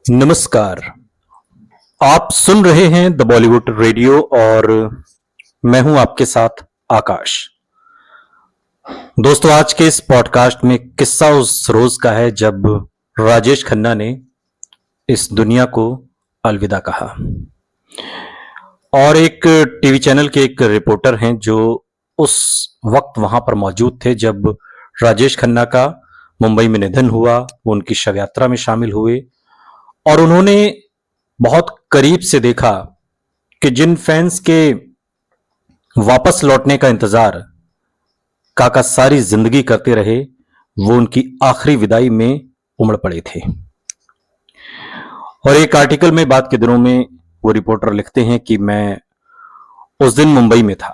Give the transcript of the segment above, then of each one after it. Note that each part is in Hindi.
नमस्कार। आप सुन रहे हैं द बॉलीवुड रेडियो और मैं हूं आपके साथ आकाश। दोस्तों, आज के इस पॉडकास्ट में किस्सा उस रोज का है जब राजेश खन्ना ने इस दुनिया को अलविदा कहा। और एक टीवी चैनल के एक रिपोर्टर हैं जो उस वक्त वहां पर मौजूद थे जब राजेश खन्ना का मुंबई में निधन हुआ। वो उनकी शव यात्रा में शामिल हुए और उन्होंने बहुत करीब से देखा कि जिन फैंस के वापस लौटने का इंतजार काका सारी जिंदगी करते रहे, वो उनकी आखिरी विदाई में उमड़ पड़े थे। और एक आर्टिकल में बाद के दिनों में वो रिपोर्टर लिखते हैं कि मैं उस दिन मुंबई में था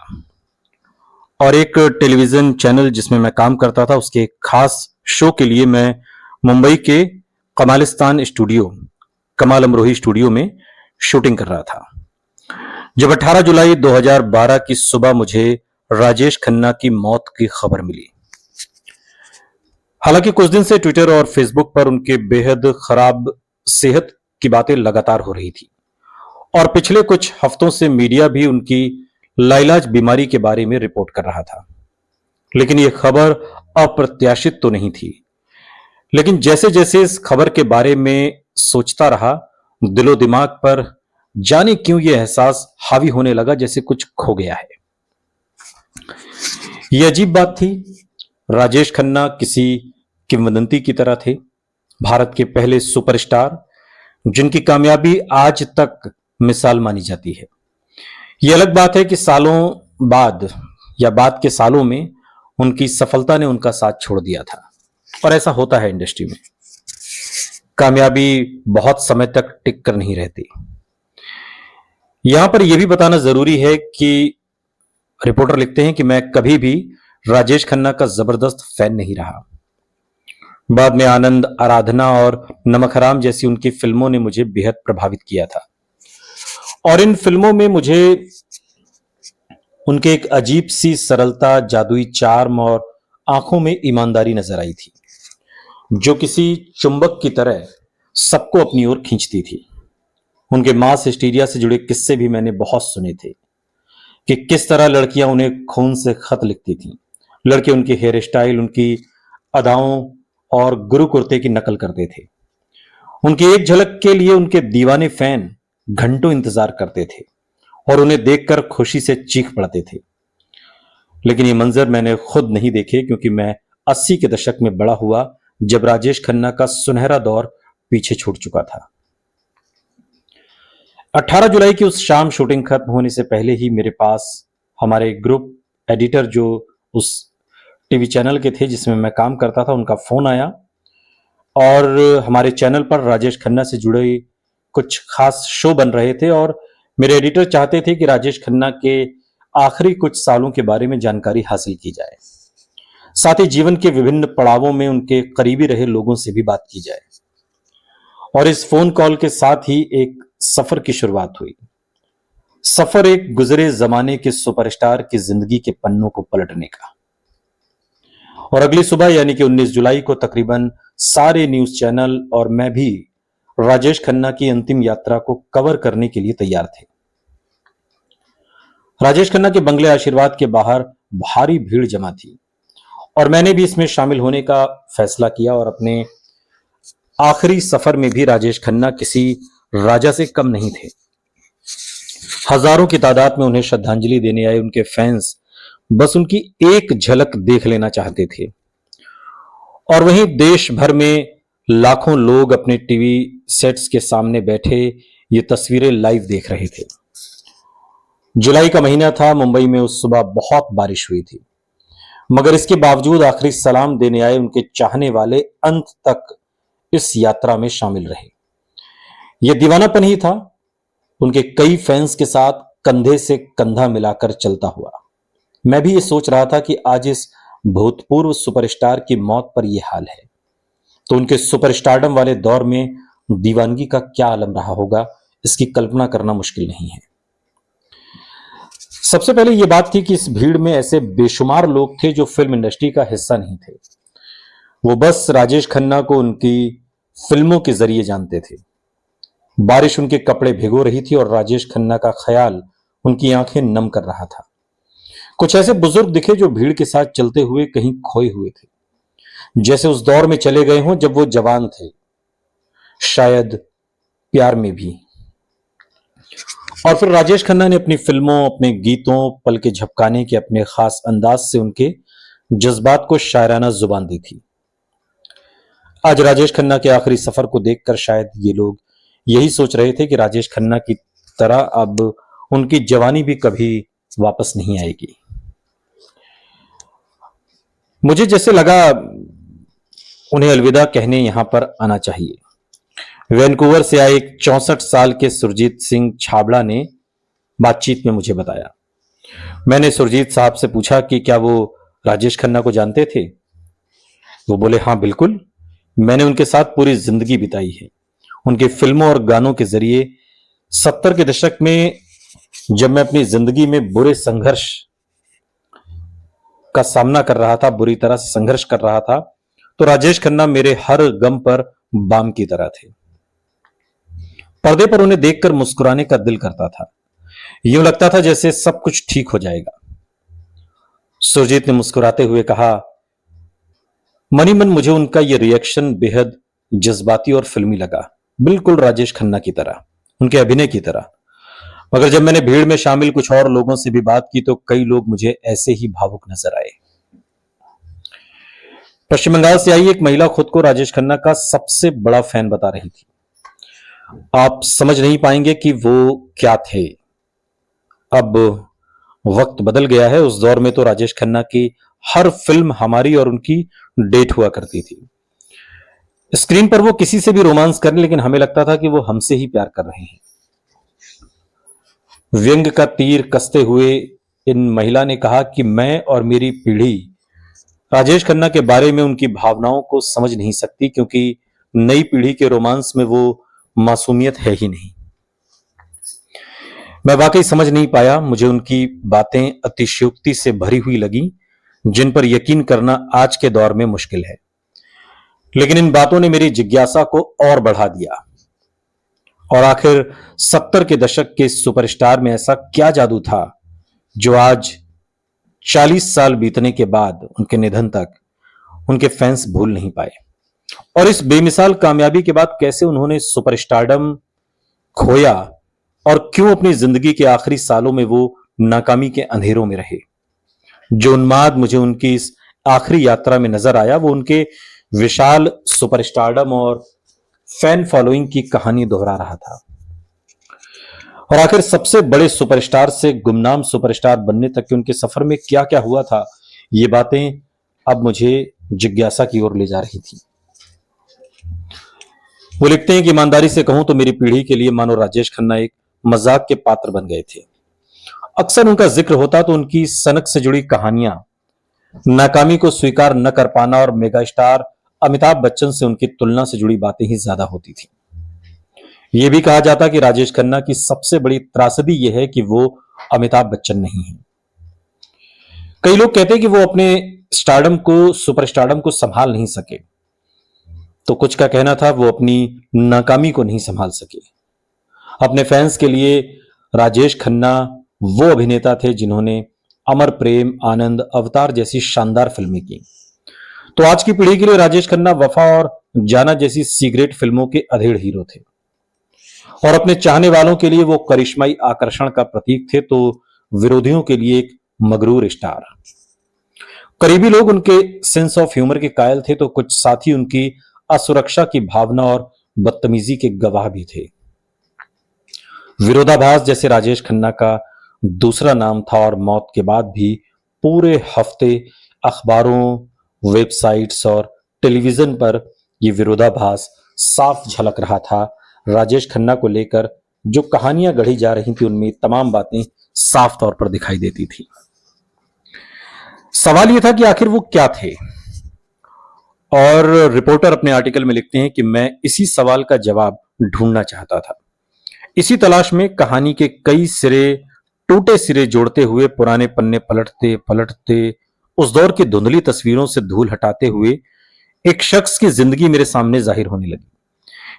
और एक टेलीविजन चैनल जिसमें मैं काम करता था उसके एक खास शो के लिए मैं मुंबई के कमालिस्तान स्टूडियो, कमाल अमरोही स्टूडियो में शूटिंग कर रहा था जब 18 जुलाई 2012 की सुबह मुझे राजेश खन्ना की मौत की खबर मिली। हालांकि कुछ दिन से ट्विटर और फेसबुक पर उनके बेहद खराब सेहत की बातें लगातार हो रही थी और पिछले कुछ हफ्तों से मीडिया भी उनकी लाइलाज बीमारी के बारे में रिपोर्ट कर रहा था। लेकिन यह खबर अप्रत्याशित तो नहीं थी, लेकिन जैसे जैसे इस खबर के बारे में सोचता रहा, दिलो दिमाग पर जाने क्यों यह एहसास हावी होने लगा जैसे कुछ खो गया है। यह अजीब बात थी। राजेश खन्ना किसी किंवदंती की तरह थे, भारत के पहले सुपरस्टार जिनकी कामयाबी आज तक मिसाल मानी जाती है। यह अलग बात है कि सालों बाद या बाद के सालों में उनकी सफलता ने उनका साथ छोड़ दिया था और ऐसा होता है इंडस्ट्री में। कामयाबी बहुत समय तक टिक कर नहीं रहती। यहां पर यह भी बताना जरूरी है कि रिपोर्टर लिखते हैं कि मैं कभी भी राजेश खन्ना का जबरदस्त फैन नहीं रहा। बाद में आनंद, आराधना और नमक हराम जैसी उनकी फिल्मों ने मुझे बेहद प्रभावित किया था और इन फिल्मों में मुझे उनके एक अजीब सी सरलता, जादुई चार्म और आंखों में ईमानदारी नजर आई थी जो किसी चुंबक की तरह सबको अपनी ओर खींचती थी। उनके मास हिस्टीरिया से जुड़े किस्से भी मैंने बहुत सुने थे कि किस तरह लड़कियां उन्हें खून से खत लिखती थीं। लड़के उनकी हेयर स्टाइल, उनकी अदाओं और गुरु कुर्ते की नकल करते थे। उनकी एक झलक के लिए उनके दीवाने फैन घंटों इंतजार करते थे और उन्हें देखकर खुशी से चीख पड़ते थे। लेकिन ये मंजर मैंने खुद नहीं देखे क्योंकि मैं 80 के दशक में बड़ा हुआ जब राजेश खन्ना का सुनहरा दौर पीछे छूट चुका था। 18 जुलाई की उस शाम शूटिंग खत्म होने से पहले ही मेरे पास हमारे ग्रुप एडिटर जो उस टीवी चैनल के थे जिसमें मैं काम करता था, उनका फोन आया और हमारे चैनल पर राजेश खन्ना से जुड़े कुछ खास शो बन रहे थे और मेरे एडिटर चाहते थे कि राजेश खन्ना के आखिरी कुछ सालों के बारे में जानकारी हासिल की जाए, साथ ही जीवन के विभिन्न पड़ावों में उनके करीबी रहे लोगों से भी बात की जाए। और इस फोन कॉल के साथ ही एक सफर की शुरुआत हुई। सफर एक गुजरे जमाने के सुपरस्टार की जिंदगी के पन्नों को पलटने का। और अगली सुबह यानी कि 19 जुलाई को तकरीबन सारे न्यूज चैनल और मैं भी राजेश खन्ना की अंतिम यात्रा को कवर करने के लिए तैयार थे। राजेश खन्ना के बंगले आशीर्वाद के बाहर भारी भीड़ जमा थी और मैंने भी इसमें शामिल होने का फैसला किया और अपने आखिरी सफर में भी राजेश खन्ना किसी राजा से कम नहीं थे। हजारों की तादाद में उन्हें श्रद्धांजलि देने आए उनके फैंस बस उनकी एक झलक देख लेना चाहते थे और वहीं देश भर में लाखों लोग अपने टीवी सेट्स के सामने बैठे ये तस्वीरें लाइव देख रहे थे। जुलाई का महीना था। मुंबई में उस सुबह बहुत बारिश हुई थी, मगर इसके बावजूद आखिरी सलाम देने आए उनके चाहने वाले अंत तक इस यात्रा में शामिल रहे। यह दीवानापन ही था, उनके कई फैंस के साथ कंधे से कंधा मिलाकर चलता हुआ। मैं भी ये सोच रहा था कि आज इस भूतपूर्व सुपरस्टार की मौत पर यह हाल है तो उनके सुपरस्टारडम वाले दौर में दीवानगी का क्या आलम रहा होगा, इसकी कल्पना करना मुश्किल नहीं है। सबसे पहले यह बात थी कि इस भीड़ में ऐसे बेशुमार लोग थे जो फिल्म इंडस्ट्री का हिस्सा नहीं थे। वो बस राजेश खन्ना को उनकी फिल्मों के जरिए जानते थे। बारिश उनके कपड़े भिगो रही थी और राजेश खन्ना का ख्याल उनकी आंखें नम कर रहा था। कुछ ऐसे बुजुर्ग दिखे जो भीड़ के साथ चलते हुए कहीं खोए हुए थे, जैसे उस दौर में चले गए हों जब वो जवान थे, शायद प्यार में भी। और फिर राजेश खन्ना ने अपनी फिल्मों, अपने गीतों, पल के झपकाने के अपने खास अंदाज से उनके जज्बात को शायराना जुबान दी थी। आज राजेश खन्ना के आखिरी सफर को देखकर शायद ये लोग यही सोच रहे थे कि राजेश खन्ना की तरह अब उनकी जवानी भी कभी वापस नहीं आएगी। मुझे जैसे लगा उन्हें अलविदा कहने यहां पर आना चाहिए। वैंकूवर से आए एक 64 साल के सुरजीत सिंह छाबड़ा ने बातचीत में मुझे बताया। मैंने सुरजीत साहब से पूछा कि क्या वो राजेश खन्ना को जानते थे। वो बोले, हाँ बिल्कुल, मैंने उनके साथ पूरी जिंदगी बिताई है। उनकी फिल्मों और गानों के जरिए 70 के दशक में जब मैं अपनी जिंदगी में बुरे संघर्ष का सामना कर रहा था, बुरी तरह से संघर्ष कर रहा था, तो राजेश खन्ना मेरे हर गम पर बाम की तरह थे। पर्दे पर उन्हें देखकर मुस्कुराने का दिल करता था। यूं लगता था जैसे सब कुछ ठीक हो जाएगा। सुरजीत ने मुस्कुराते हुए कहा, मनी मन मुझे उनका यह रिएक्शन बेहद जज्बाती और फिल्मी लगा, बिल्कुल राजेश खन्ना की तरह, उनके अभिनय की तरह। मगर जब मैंने भीड़ में शामिल कुछ और लोगों से भी बात की तो कई लोग मुझे ऐसे ही भावुक नजर आए। पश्चिम बंगाल से आई एक महिला खुद को राजेश खन्ना का सबसे बड़ा फैन बता रही थी। आप समझ नहीं पाएंगे कि वो क्या थे। अब वक्त बदल गया है। उस दौर में तो राजेश खन्ना की हर फिल्म हमारी और उनकी डेट हुआ करती थी। स्क्रीन पर वो किसी से भी रोमांस करें, लेकिन हमें लगता था कि वो हमसे ही प्यार कर रहे हैं। व्यंग का तीर कसते हुए इन महिला ने कहा कि मैं और मेरी पीढ़ी राजेश खन्ना के बारे में उनकी भावनाओं को समझ नहीं सकती, क्योंकि नई पीढ़ी के रोमांस में वो मासूमियत है ही नहीं। मैं वाकई समझ नहीं पाया। मुझे उनकी बातें अतिशयोक्ति से भरी हुई लगी, जिन पर यकीन करना आज के दौर में मुश्किल है। लेकिन इन बातों ने मेरी जिज्ञासा को और बढ़ा दिया। और आखिर 70 के दशक के सुपरस्टार में ऐसा क्या जादू था जो आज 40 साल बीतने के बाद उनके निधन तक उनके फैंस भूल नहीं पाए। और इस बेमिसाल कामयाबी के बाद कैसे उन्होंने सुपरस्टारडम खोया और क्यों अपनी जिंदगी के आखिरी सालों में वो नाकामी के अंधेरों में रहे। जो उन्माद मुझे उनकी इस आखिरी यात्रा में नजर आया वो उनके विशाल सुपरस्टारडम और फैन फॉलोइंग की कहानी दोहरा रहा था। और आखिर सबसे बड़े सुपरस्टार से गुमनाम सुपरस्टार बनने तक के उनके सफर में क्या क्या हुआ था, ये बातें अब मुझे जिज्ञासा की ओर ले जा रही थी। वो लिखते हैं कि ईमानदारी से कहूं तो मेरी पीढ़ी के लिए मानो राजेश खन्ना एक मजाक के पात्र बन गए थे। अक्सर उनका जिक्र होता तो उनकी सनक से जुड़ी कहानियां, नाकामी को स्वीकार न कर पाना और मेगा स्टार अमिताभ बच्चन से उनकी तुलना से जुड़ी बातें ही ज्यादा होती थी। यह भी कहा जाता कि राजेश खन्ना की सबसे बड़ी त्रासदी यह है कि वो अमिताभ बच्चन नहीं है। कई लोग कहते हैं कि वो अपने स्टारडम को, सुपरस्टारडम को संभाल नहीं सके, तो कुछ का कहना था वो अपनी नाकामी को नहीं संभाल सके। अपने फैंस के लिए राजेश खन्ना वो अभिनेता थे जिन्होंने अमर प्रेम, आनंद, अवतार जैसी शानदार फिल्में की। तो आज की पीढ़ी के लिए राजेश खन्ना वफा और जाना जैसी सीक्रेट फिल्मों के अधेड़ हीरो थे। और अपने चाहने वालों के लिए वो करिश्माई आकर्षण का प्रतीक थे, तो विरोधियों के लिए एक मगरूर स्टार। करीबी लोग उनके सेंस ऑफ ह्यूमर के कायल थे, तो कुछ साथी उनकी असुरक्षा की भावना और बदतमीजी के गवाह भी थे। विरोधाभास जैसे राजेश खन्ना का दूसरा नाम था और मौत के बाद भी पूरे हफ्ते अखबारों, वेबसाइट्स और टेलीविजन पर यह विरोधाभास साफ झलक रहा था। राजेश खन्ना को लेकर जो कहानियां गढ़ी जा रही थी उनमें तमाम बातें साफ तौर पर दिखाई देती थी। सवाल यह था कि आखिर वो क्या थे। और रिपोर्टर अपने आर्टिकल में लिखते हैं कि मैं इसी सवाल का जवाब ढूंढना चाहता था। इसी तलाश में कहानी के कई सिरे, टूटे सिरे जोड़ते हुए पुराने पन्ने पलटते पलटते उस दौर की धुंधली तस्वीरों से धूल हटाते हुए एक शख्स की जिंदगी मेरे सामने जाहिर होने लगी।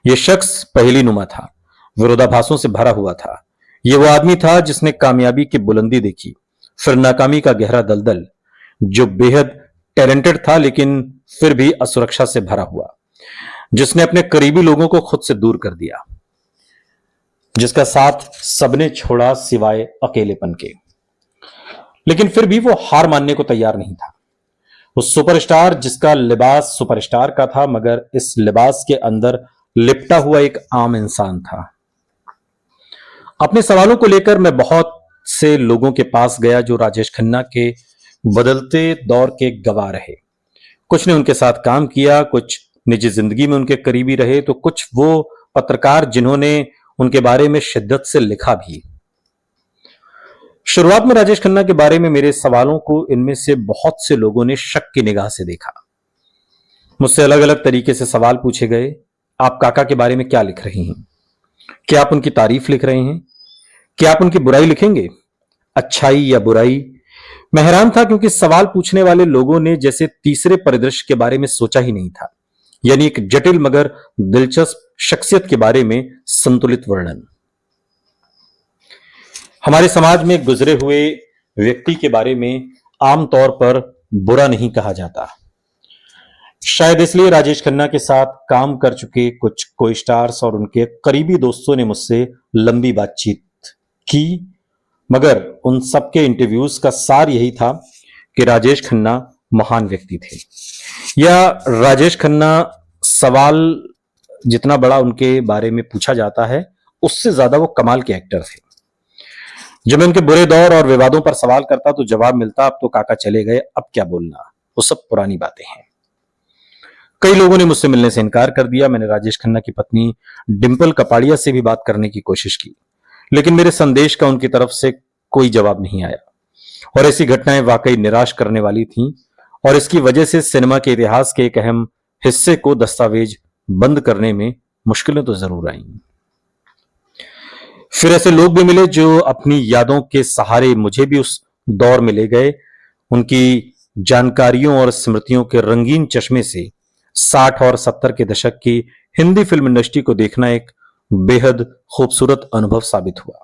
यह शख्स पहेली नुमा था, विरोधाभासों से भरा हुआ था। यह वो आदमी था जिसने कामयाबी की बुलंदी देखी, फिर नाकामी का गहरा दलदल, जो बेहद टैलेंटेड था लेकिन फिर भी असुरक्षा से भरा हुआ, जिसने अपने करीबी लोगों को खुद से दूर कर दिया, जिसका साथ सबने छोड़ा सिवाय अकेलेपन के। लेकिन फिर भी वो हार मानने को तैयार नहीं था। वो सुपरस्टार जिसका लिबास सुपरस्टार का था, मगर इस लिबास के अंदर लिपटा हुआ एक आम इंसान था। अपने सवालों को लेकर मैं बहुत से लोगों के पास गया जो राजेश खन्ना के बदलते दौर के गवाह रहे। कुछ ने उनके साथ काम किया, कुछ निजी जिंदगी में उनके करीबी रहे, तो कुछ वो पत्रकार जिन्होंने उनके बारे में शिद्दत से लिखा भी। शुरुआत में राजेश खन्ना के बारे में मेरे सवालों को इनमें से बहुत से लोगों ने शक की निगाह से देखा। मुझसे अलग अलग तरीके से सवाल पूछे गए। आप काका के बारे में क्या लिख रही हैं? क्या आप उनकी तारीफ लिख रहे हैं? क्या आप उनकी बुराई लिखेंगे? अच्छाई या बुराई? मैं हैरान था क्योंकि सवाल पूछने वाले लोगों ने जैसे तीसरे परिदृश्य के बारे में सोचा ही नहीं था, यानी एक जटिल मगर दिलचस्प शख्सियत के बारे में संतुलित वर्णन। हमारे समाज में गुजरे हुए व्यक्ति के बारे में आमतौर पर बुरा नहीं कहा जाता। शायद इसलिए राजेश खन्ना के साथ काम कर चुके कुछ को स्टार्स और उनके करीबी दोस्तों ने मुझसे लंबी बातचीत की, मगर उन सबके इंटरव्यूज का सार यही था कि राजेश खन्ना महान व्यक्ति थे, या राजेश खन्ना सवाल जितना बड़ा उनके बारे में पूछा जाता है उससे ज्यादा वो कमाल के एक्टर थे। जब मैं उनके बुरे दौर और विवादों पर सवाल करता तो जवाब मिलता, अब तो काका चले गए, अब क्या बोलना, वो सब पुरानी बातें हैं। कई लोगों ने मुझसे मिलने से इनकार कर दिया। मैंने राजेश खन्ना की पत्नी डिंपल कपाड़िया से भी बात करने की कोशिश की, लेकिन मेरे संदेश का उनकी तरफ से कोई जवाब नहीं आया। और ऐसी घटनाएं वाकई निराश करने वाली थीं, और इसकी वजह से सिनेमा के इतिहास के एक अहम हिस्से को दस्तावेज बंद करने में मुश्किलें तो जरूर आई। फिर ऐसे लोग भी मिले जो अपनी यादों के सहारे मुझे भी उस दौर में ले गए। उनकी जानकारियों और स्मृतियों के रंगीन चश्मे से 60 और 70 के दशक की हिंदी फिल्म इंडस्ट्री को देखना एक बेहद खूबसूरत अनुभव साबित हुआ।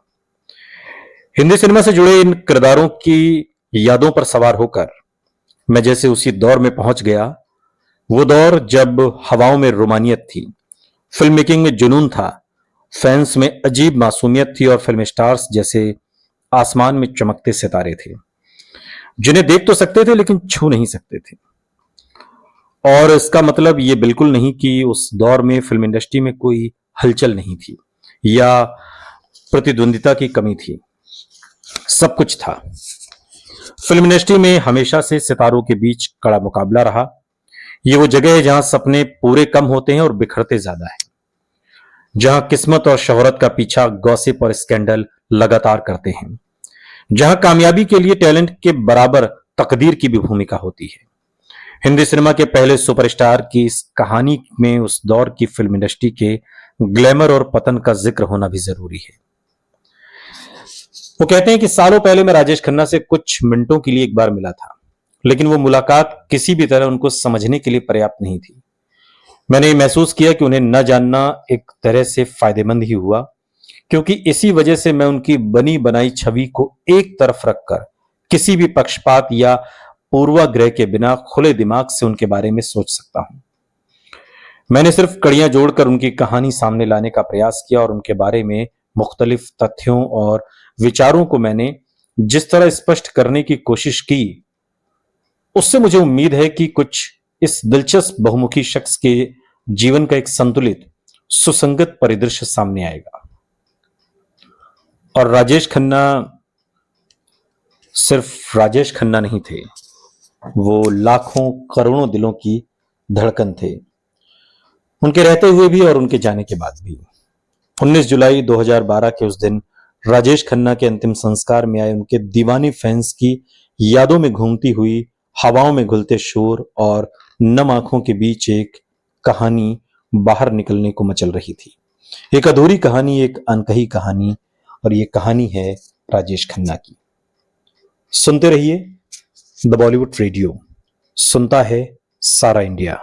हिंदी सिनेमा से जुड़े इन किरदारों की यादों पर सवार होकर मैं जैसे उसी दौर में पहुंच गया, वो दौर जब हवाओं में रोमानियत थी, फिल्म मेकिंग में जुनून था, फैंस में अजीब मासूमियत थी और फिल्म स्टार्स जैसे आसमान में चमकते सितारे थे जिन्हें देख तो सकते थे लेकिन छू नहीं सकते थे। और इसका मतलब ये बिल्कुल नहीं कि उस दौर में फिल्म इंडस्ट्री में कोई हलचल नहीं थी या प्रतिद्वंदिता की कमी थी। सब कुछ था। फिल्म इंडस्ट्री में हमेशा से सितारों के बीच कड़ा मुकाबला रहा। ये वो जगह है जहां सपने पूरे कम होते हैं और बिखरते ज्यादा है, जहां किस्मत और शोहरत का पीछा गॉसिप और स्कैंडल लगातार करते हैं, जहां कामयाबी के लिए टैलेंट के बराबर तकदीर की भी भूमिका होती है। हिंदी सिनेमा के पहले सुपरस्टार की इस कहानी में उस दौर की फिल्म इंडस्ट्री के ग्लैमर और पतन का जिक्र होना भी जरूरी है। वो कहते हैं कि सालों पहले मैं राजेश खन्ना से कुछ मिनटों के लिए एक बार मिला था, लेकिन वो मुलाकात किसी भी तरह उनको समझने के लिए पर्याप्त नहीं थी। मैंने ये महसूस किया कि उन्हें न जानना एक तरह से फायदेमंद ही हुआ, क्योंकि इसी वजह से मैं उनकी बनी बनाई छवि को एक तरफ रखकर किसी भी पक्षपात या पूर्वाग्रह के बिना खुले दिमाग से उनके बारे में सोच सकता हूं। मैंने सिर्फ कड़ियां जोड़कर उनकी कहानी सामने लाने का प्रयास किया और उनके बारे में मुख्तलिफ तथ्यों और विचारों को मैंने जिस तरह स्पष्ट करने की कोशिश की, उससे मुझे उम्मीद है कि कुछ इस दिलचस्प बहुमुखी शख्स के जीवन का एक संतुलित सुसंगत परिदृश्य सामने आएगा। और राजेश खन्ना सिर्फ राजेश खन्ना नहीं थे, वो लाखों करोड़ों दिलों की धड़कन थे, उनके रहते हुए भी और उनके जाने के बाद भी। 19 जुलाई 2012 के उस दिन राजेश खन्ना के अंतिम संस्कार में आए उनके दीवाने फैंस की यादों में घूमती हुई हवाओं में घुलते शोर और नम आंखों के बीच एक कहानी बाहर निकलने को मचल रही थी। एक अधूरी कहानी, एक अनकही कहानी, और ये कहानी है राजेश खन्ना की। सुनते रहिए द बॉलीवुड रेडियो, सुनता है सारा इंडिया।